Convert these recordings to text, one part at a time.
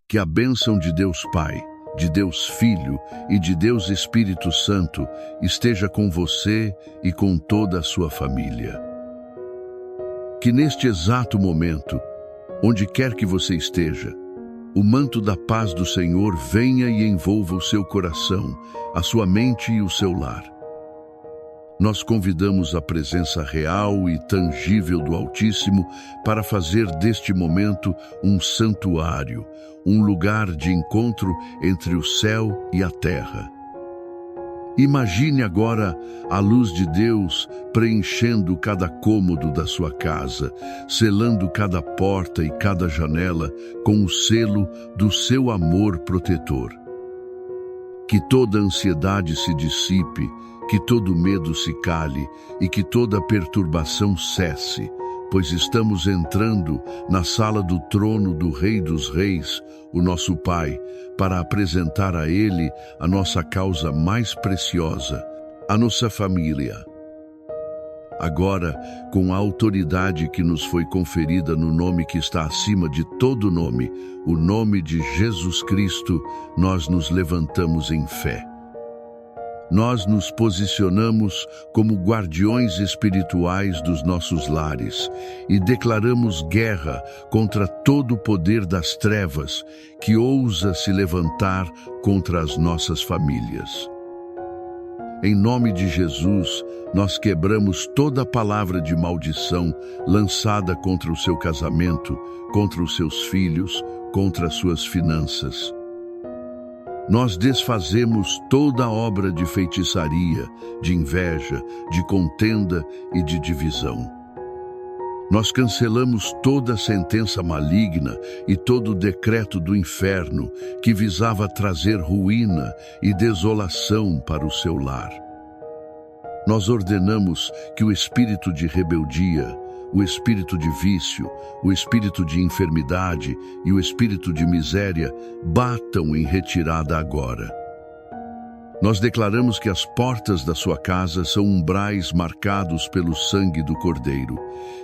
Que a bênção de Deus Pai, de Deus Filho e de Deus Espírito Santo esteja com você e com toda a sua família. Que neste exato momento, onde quer que você esteja, o manto da paz do Senhor venha e envolva o seu coração, a sua mente e o seu lar. Nós convidamos a presença real e tangível do Altíssimo para fazer deste momento um santuário, um lugar de encontro entre o céu e a terra. Imagine agora a luz de Deus preenchendo cada cômodo da sua casa, selando cada porta e cada janela com o selo do seu amor protetor. Que toda ansiedade se dissipe, que todo medo se cale e que toda perturbação cesse, pois estamos entrando na sala do trono do Rei dos Reis, o nosso Pai, para apresentar a Ele a nossa causa mais preciosa, a nossa família. Agora, com a autoridade que nos foi conferida no nome que está acima de todo nome, o nome de Jesus Cristo, nós nos levantamos em fé. Nós nos posicionamos como guardiões espirituais dos nossos lares e declaramos guerra contra todo o poder das trevas que ousa se levantar contra as nossas famílias. Em nome de Jesus, nós quebramos toda palavra de maldição lançada contra o seu casamento, contra os seus filhos, contra as suas finanças. Nós desfazemos toda obra de feitiçaria, de inveja, de contenda e de divisão. Nós cancelamos toda sentença maligna e todo decreto do inferno que visava trazer ruína e desolação para o seu lar. Nós ordenamos que o espírito de rebeldia, o espírito de vício, o espírito de enfermidade e o espírito de miséria batam em retirada agora. Nós declaramos que as portas da sua casa são umbrais marcados pelo sangue do Cordeiro,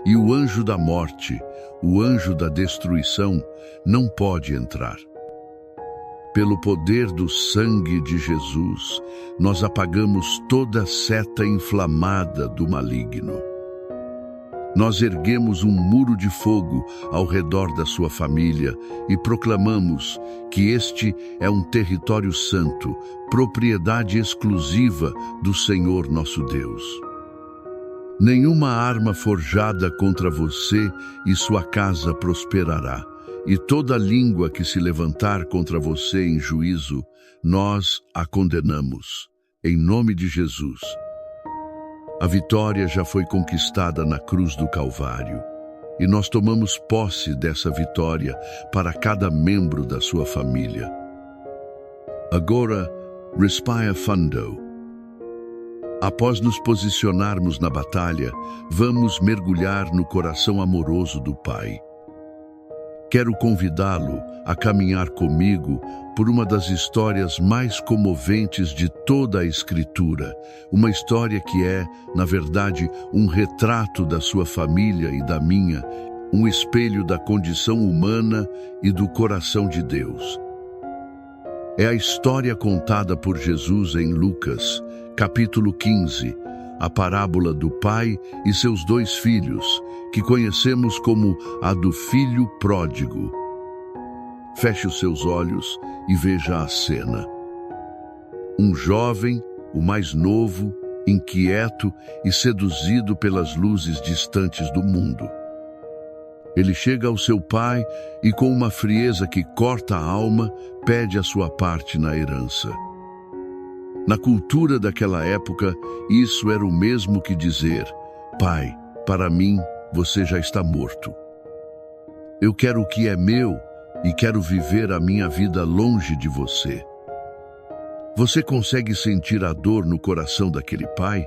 e o anjo da morte, o anjo da destruição, não pode entrar. Pelo poder do sangue de Jesus, nós apagamos toda seta inflamada do maligno. Nós erguemos um muro de fogo ao redor da sua família e proclamamos que este é um território santo, propriedade exclusiva do Senhor nosso Deus. Nenhuma arma forjada contra você e sua casa prosperará, e toda língua que se levantar contra você em juízo, nós a condenamos. Em nome de Jesus. A vitória já foi conquistada na cruz do Calvário, e nós tomamos posse dessa vitória para cada membro da sua família. Agora, respira fundo. Após nos posicionarmos na batalha, vamos mergulhar no coração amoroso do Pai. Quero convidá-lo a caminhar comigo por uma das histórias mais comoventes de toda a Escritura, uma história que é, na verdade, um retrato da sua família e da minha, um espelho da condição humana e do coração de Deus. É a história contada por Jesus em Lucas, capítulo 15, a parábola do pai e seus 2 filhos, que conhecemos como a do filho pródigo. Feche os seus olhos e veja a cena. Um jovem, o mais novo, inquieto e seduzido pelas luzes distantes do mundo. Ele chega ao seu pai e, com uma frieza que corta a alma, pede a sua parte na herança. Na cultura daquela época, isso era o mesmo que dizer: Pai, para mim, você já está morto. Eu quero o que é meu e quero viver a minha vida longe de você. Você consegue sentir a dor no coração daquele pai?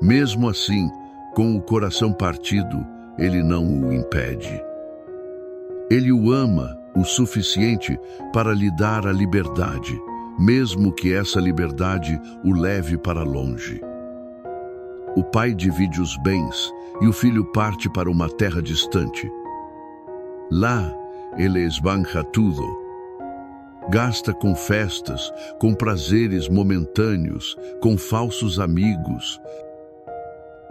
Mesmo assim, com o coração partido, ele não o impede. Ele o ama o suficiente para lhe dar a liberdade, mesmo que essa liberdade o leve para longe. O pai divide os bens e o filho parte para uma terra distante. Lá, ele esbanja tudo. Gasta com festas, com prazeres momentâneos, com falsos amigos.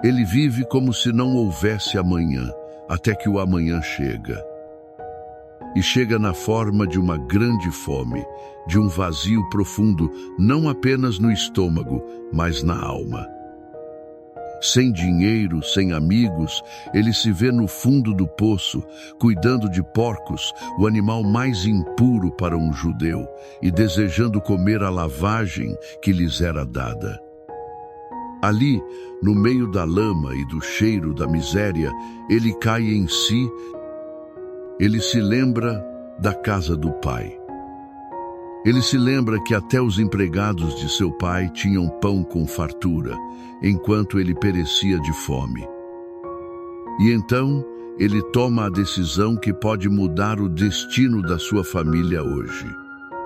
Ele vive como se não houvesse amanhã, até que o amanhã chega. E chega na forma de uma grande fome, de um vazio profundo, não apenas no estômago, mas na alma. Sem dinheiro, sem amigos, ele se vê no fundo do poço, cuidando de porcos, o animal mais impuro para um judeu, e desejando comer a lavagem que lhes era dada. Ali, no meio da lama e do cheiro da miséria, ele cai em si. Ele se lembra da casa do pai. Ele se lembra que até os empregados de seu pai tinham pão com fartura, enquanto ele perecia de fome. E então, ele toma a decisão que pode mudar o destino da sua família hoje.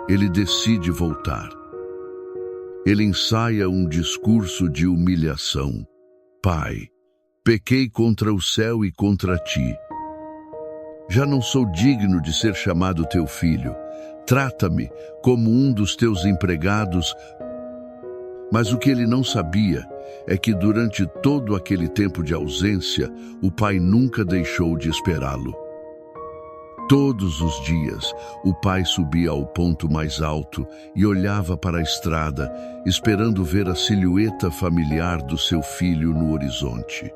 Ele decide voltar. Ele ensaia um discurso de humilhação. Pai, pequei contra o céu e contra ti. Já não sou digno de ser chamado teu filho. Trata-me como um dos teus empregados. Mas o que ele não sabia é que durante todo aquele tempo de ausência, o pai nunca deixou de esperá-lo. Todos os dias, o pai subia ao ponto mais alto e olhava para a estrada, esperando ver a silhueta familiar do seu filho no horizonte.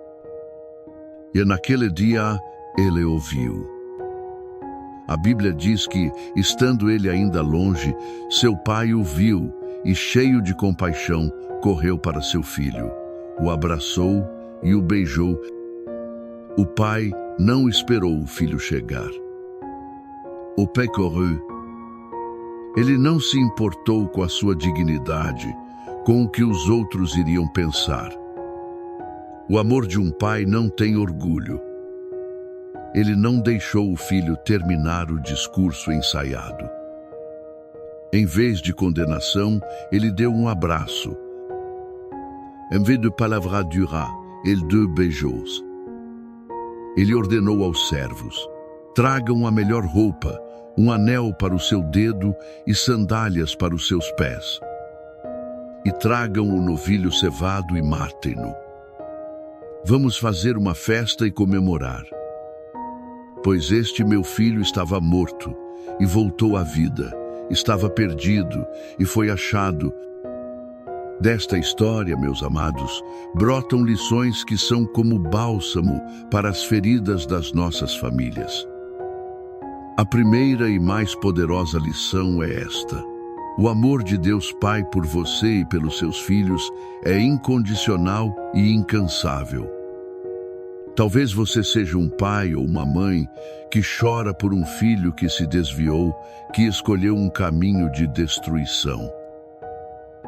E naquele dia, ele ouviu. A Bíblia diz que, estando ele ainda longe, seu pai o viu e, cheio de compaixão, correu para seu filho, o abraçou e o beijou. O pai não esperou o filho chegar. O pecoreux. Ele não se importou com a sua dignidade, com o que os outros iriam pensar. O amor de um pai não tem orgulho. Ele não deixou o filho terminar o discurso ensaiado. Em vez de condenação, ele deu um abraço. Em vez de palavra dura, ele deu beijos. Ele ordenou aos servos: tragam a melhor roupa, um anel para o seu dedo e sandálias para os seus pés. E tragam o novilho cevado e matem-no. Vamos fazer uma festa e comemorar. Pois este meu filho estava morto e voltou à vida, estava perdido e foi achado. Desta história, meus amados, brotam lições que são como bálsamo para as feridas das nossas famílias. A primeira e mais poderosa lição é esta: o amor de Deus Pai por você e pelos seus filhos é incondicional e incansável. Talvez você seja um pai ou uma mãe que chora por um filho que se desviou, que escolheu um caminho de destruição.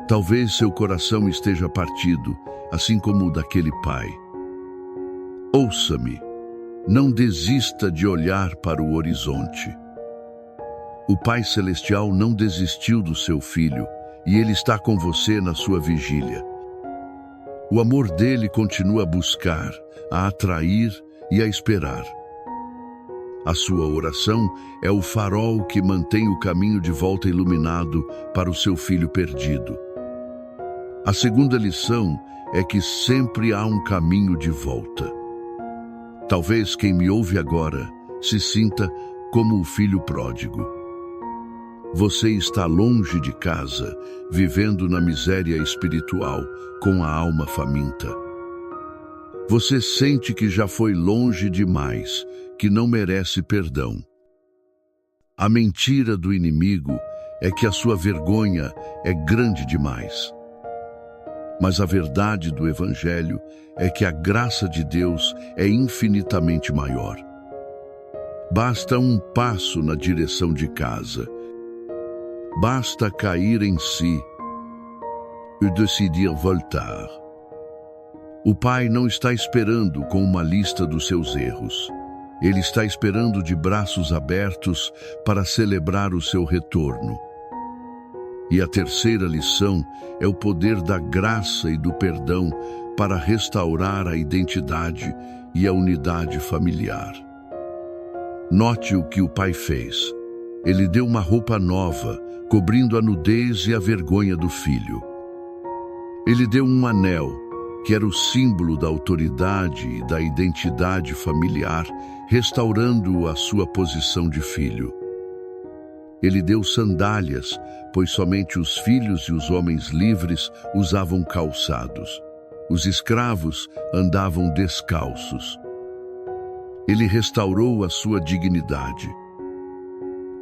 Talvez seu coração esteja partido, assim como o daquele pai. Ouça-me, não desista de olhar para o horizonte. O Pai Celestial não desistiu do seu filho e ele está com você na sua vigília. O amor dele continua a buscar, a atrair e a esperar. A sua oração é o farol que mantém o caminho de volta iluminado para o seu filho perdido. A segunda lição é que sempre há um caminho de volta. Talvez quem me ouve agora se sinta como o filho pródigo. Você está longe de casa, vivendo na miséria espiritual, com a alma faminta. Você sente que já foi longe demais, que não merece perdão. A mentira do inimigo é que a sua vergonha é grande demais. Mas a verdade do Evangelho é que a graça de Deus é infinitamente maior. Basta um passo na direção de casa. Basta cair em si e decidir voltar. O Pai não está esperando com uma lista dos seus erros. Ele está esperando de braços abertos para celebrar o seu retorno. E a terceira lição é o poder da graça e do perdão para restaurar a identidade e a unidade familiar. Note o que o pai fez. Ele deu uma roupa nova, cobrindo a nudez e a vergonha do filho. Ele deu um anel, que era o símbolo da autoridade e da identidade familiar, restaurando a sua posição de filho. Ele deu sandálias, pois somente os filhos e os homens livres usavam calçados. Os escravos andavam descalços. Ele restaurou a sua dignidade.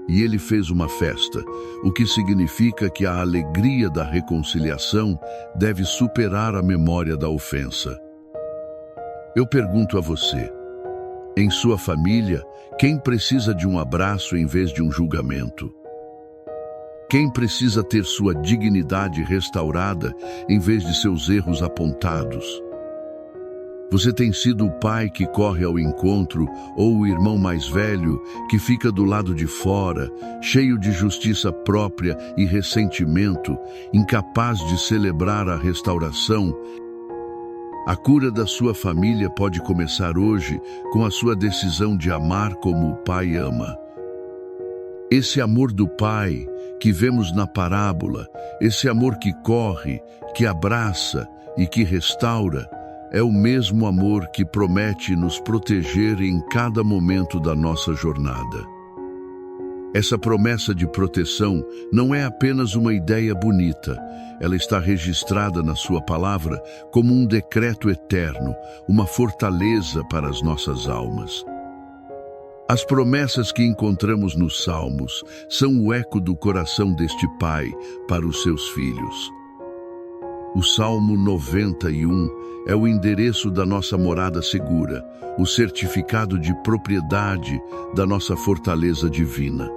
E ele fez uma festa, o que significa que a alegria da reconciliação deve superar a memória da ofensa. Eu pergunto a você, em sua família, quem precisa de um abraço em vez de um julgamento? Quem precisa ter sua dignidade restaurada em vez de seus erros apontados? Você tem sido o pai que corre ao encontro ou o irmão mais velho que fica do lado de fora, cheio de justiça própria e ressentimento, incapaz de celebrar a restauração? A cura da sua família pode começar hoje com a sua decisão de amar como o pai ama. Esse amor do pai que vemos na parábola, esse amor que corre, que abraça e que restaura, é o mesmo amor que promete nos proteger em cada momento da nossa jornada. Essa promessa de proteção não é apenas uma ideia bonita, ela está registrada na sua palavra como um decreto eterno, uma fortaleza para as nossas almas. As promessas que encontramos nos Salmos são o eco do coração deste pai para os seus filhos. O Salmo 91 é o endereço da nossa morada segura, o certificado de propriedade da nossa fortaleza divina.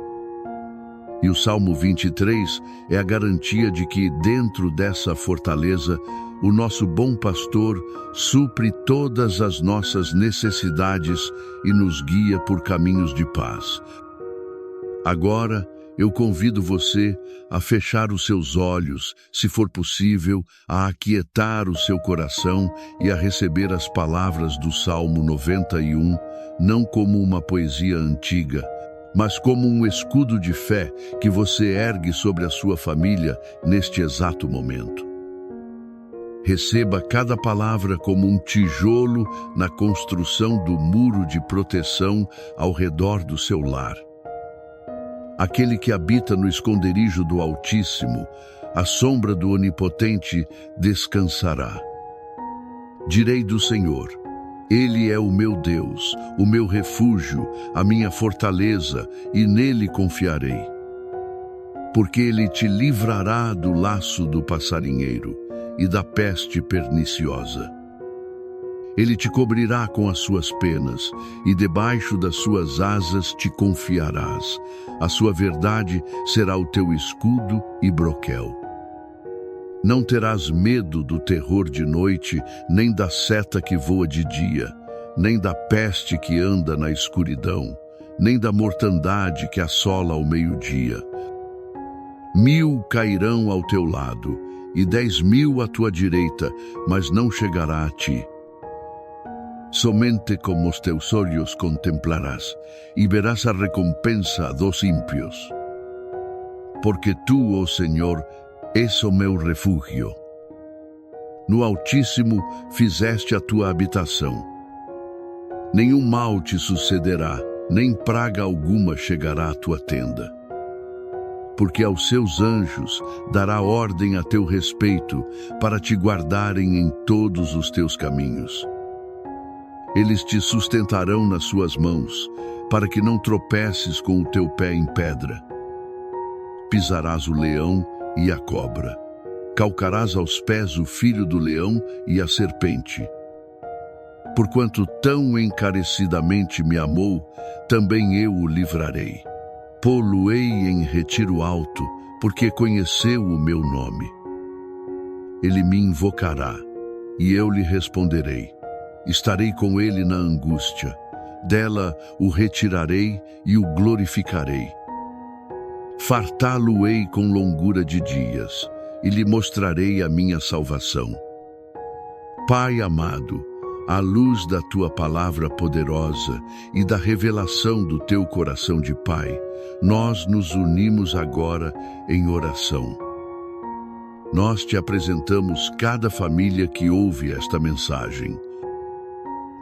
E o Salmo 23 é a garantia de que, dentro dessa fortaleza, o nosso bom pastor supre todas as nossas necessidades e nos guia por caminhos de paz. Agora, eu convido você a fechar os seus olhos, se for possível, a aquietar o seu coração e a receber as palavras do Salmo 91, não como uma poesia antiga, mas como um escudo de fé que você ergue sobre a sua família neste exato momento. Receba cada palavra como um tijolo na construção do muro de proteção ao redor do seu lar. Aquele que habita no esconderijo do Altíssimo, à sombra do Onipotente, descansará. Direi do Senhor: Ele é o meu Deus, o meu refúgio, a minha fortaleza, e nele confiarei. Porque ele te livrará do laço do passarinheiro e da peste perniciosa. Ele te cobrirá com as suas penas, e debaixo das suas asas te confiarás. A sua verdade será o teu escudo e broquel. Não terás medo do terror de noite, nem da seta que voa de dia, nem da peste que anda na escuridão, nem da mortandade que assola ao meio-dia. 1000 cairão ao teu lado, e 10.000 à tua direita, mas não chegará a ti. Somente com os teus olhos contemplarás, e verás a recompensa dos ímpios. Porque tu, ó Senhor, és o meu refúgio. No Altíssimo fizeste a tua habitação. Nenhum mal te sucederá, nem praga alguma chegará à tua tenda. Porque aos seus anjos dará ordem a teu respeito, para te guardarem em todos os teus caminhos. Eles te sustentarão nas suas mãos, para que não tropeces com o teu pé em pedra. Pisarás o leão e a cobra. Calcarás aos pés o filho do leão e a serpente. Porquanto tão encarecidamente me amou, também eu o livrarei. Pô-lo-ei em retiro alto, porque conheceu o meu nome. Ele me invocará, e eu lhe responderei. Estarei com ele na angústia. Dela o retirarei e o glorificarei. Fartá-lo-ei com longura de dias, e lhe mostrarei a minha salvação. Pai amado, à luz da tua palavra poderosa e da revelação do teu coração de Pai, nós nos unimos agora em oração. Nós te apresentamos cada família que ouve esta mensagem.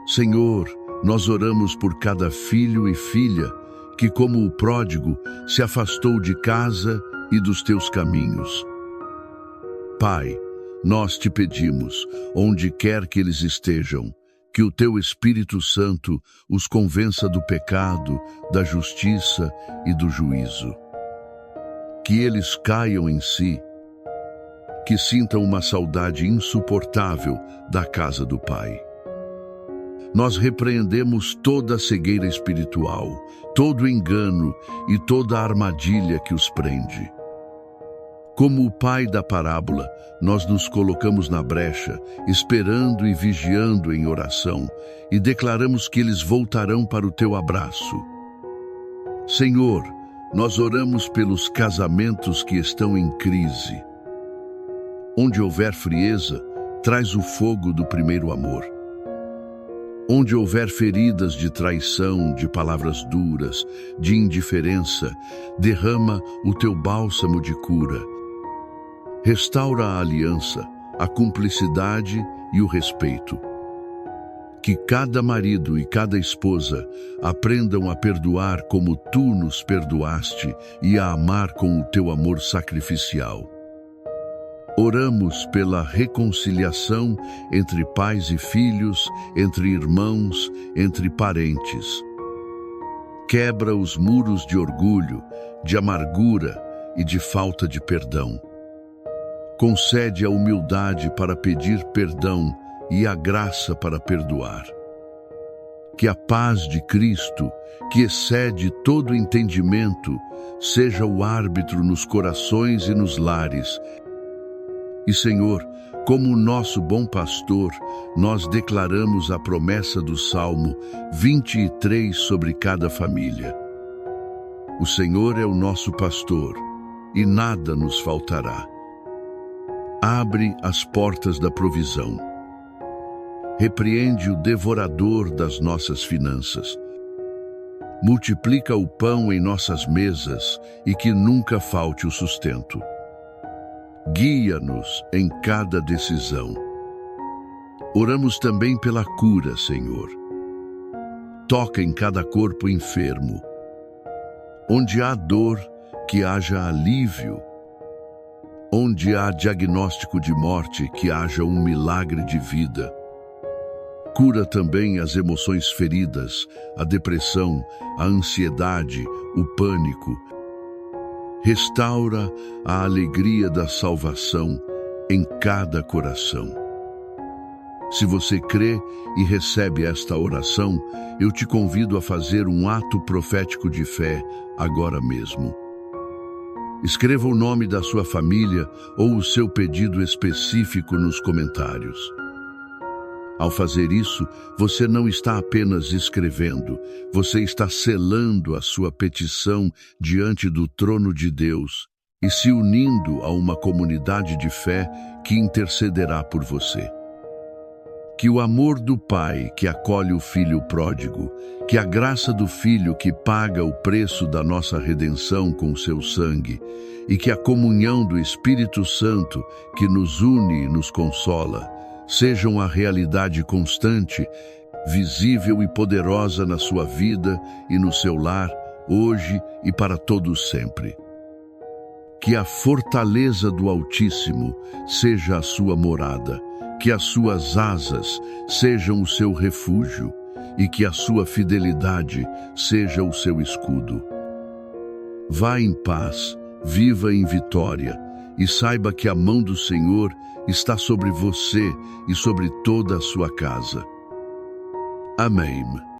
Senhor, nós oramos por cada filho e filha que, como o pródigo, se afastou de casa e dos teus caminhos. Pai, nós te pedimos, onde quer que eles estejam, que o teu Espírito Santo os convença do pecado, da justiça e do juízo. Que eles caiam em si, que sintam uma saudade insuportável da casa do Pai. Nós repreendemos toda a cegueira espiritual, todo o engano e toda a armadilha que os prende. Como o pai da parábola, nós nos colocamos na brecha, esperando e vigiando em oração, e declaramos que eles voltarão para o teu abraço. Senhor, nós oramos pelos casamentos que estão em crise. Onde houver frieza, traz o fogo do primeiro amor. Onde houver feridas de traição, de palavras duras, de indiferença, derrama o teu bálsamo de cura. Restaura a aliança, a cumplicidade e o respeito. Que cada marido e cada esposa aprendam a perdoar como tu nos perdoaste e a amar com o teu amor sacrificial. Oramos pela reconciliação entre pais e filhos, entre irmãos, entre parentes. Quebra os muros de orgulho, de amargura e de falta de perdão. Concede a humildade para pedir perdão e a graça para perdoar. Que a paz de Cristo, que excede todo entendimento, seja o árbitro nos corações e nos lares. E, Senhor, como nosso bom pastor, nós declaramos a promessa do Salmo 23 sobre cada família. O Senhor é o nosso pastor, e nada nos faltará. Abre as portas da provisão. Repreende o devorador das nossas finanças. Multiplica o pão em nossas mesas e que nunca falte o sustento. Guia-nos em cada decisão. Oramos também pela cura, Senhor. Toca em cada corpo enfermo. Onde há dor, que haja alívio. Onde há diagnóstico de morte, que haja um milagre de vida. Cura também as emoções feridas, a depressão, a ansiedade, o pânico. Restaura a alegria da salvação em cada coração. Se você crê e recebe esta oração, eu te convido a fazer um ato profético de fé agora mesmo. Escreva o nome da sua família ou o seu pedido específico nos comentários. Ao fazer isso, você não está apenas escrevendo, você está selando a sua petição diante do trono de Deus e se unindo a uma comunidade de fé que intercederá por você. Que o amor do Pai que acolhe o Filho pródigo, que a graça do Filho que paga o preço da nossa redenção com seu sangue, e que a comunhão do Espírito Santo que nos une e nos consola, sejam a realidade constante, visível e poderosa na sua vida e no seu lar, hoje e para todos sempre. Que a fortaleza do Altíssimo seja a sua morada, que as suas asas sejam o seu refúgio e que a sua fidelidade seja o seu escudo. Vá em paz, viva em vitória, e saiba que a mão do Senhor está sobre você e sobre toda a sua casa. Amém.